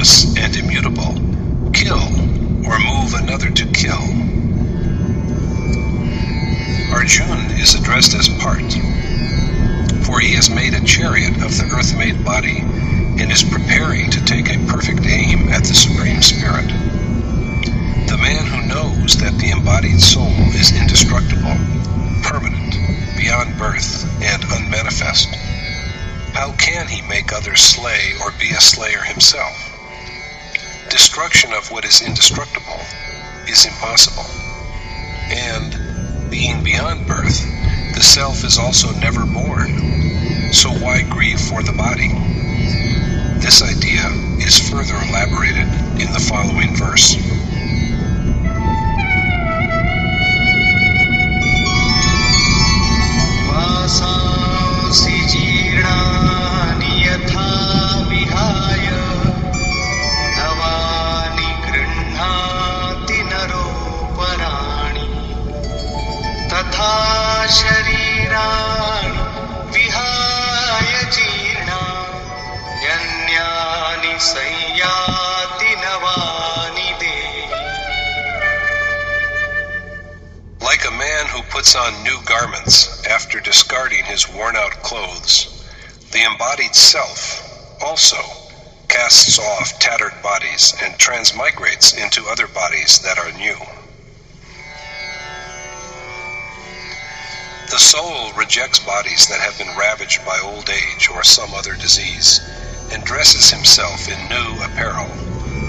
timeless and immutable, kill or move another to kill. Arjuna is addressed as part, for he has made a chariot of the earth-made body and is preparing to take a perfect aim at the Supreme Spirit. The man who knows that the embodied soul is indestructible, permanent, beyond birth, and unmanifest, how can he make others slay or be a slayer himself? Destruction of what is indestructible is impossible. And, being beyond birth, the self is also never born. So why grieve for the body? This idea is further elaborated in the following verse. वासांसि जीर्णानि यथा विहाय नवानि गृह्णाति नरोपराणि तथा शरीराणि विहाय जीर्णान्यन्यानि संयाति नवानि देहि. Like a man who puts on new garments after discarding his worn-out clothes, the embodied self also casts off tattered bodies and transmigrates into other bodies that are new. The soul rejects bodies that have been ravaged by old age or some other disease and dresses himself in new apparel,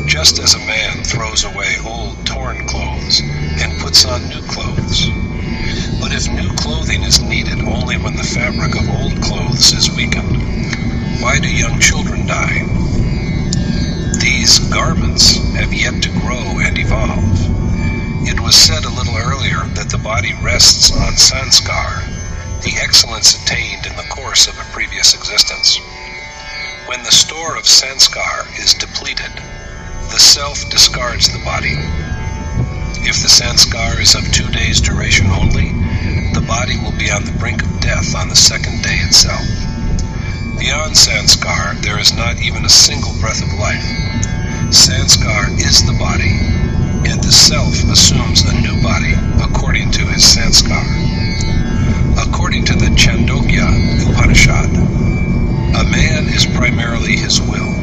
just as a man throws away old torn clothes and puts on new clothes. But if new clothing is needed only when the fabric of old clothes is weakened, why do young children die? These garments have yet to grow and evolve. It was said a little earlier that the body rests on sanskar, the excellence attained in the course of a previous existence. When the store of sanskar is depleted, the self discards the body. If the sanskar is of 2 days' duration only, the body will be on the brink of death on the second day itself. Beyond sanskar, there is not even a single breath of life. Sanskar is the body, and the self assumes a new body according to his sanskar. According to the Chandogya Upanishad, a man is primarily his will.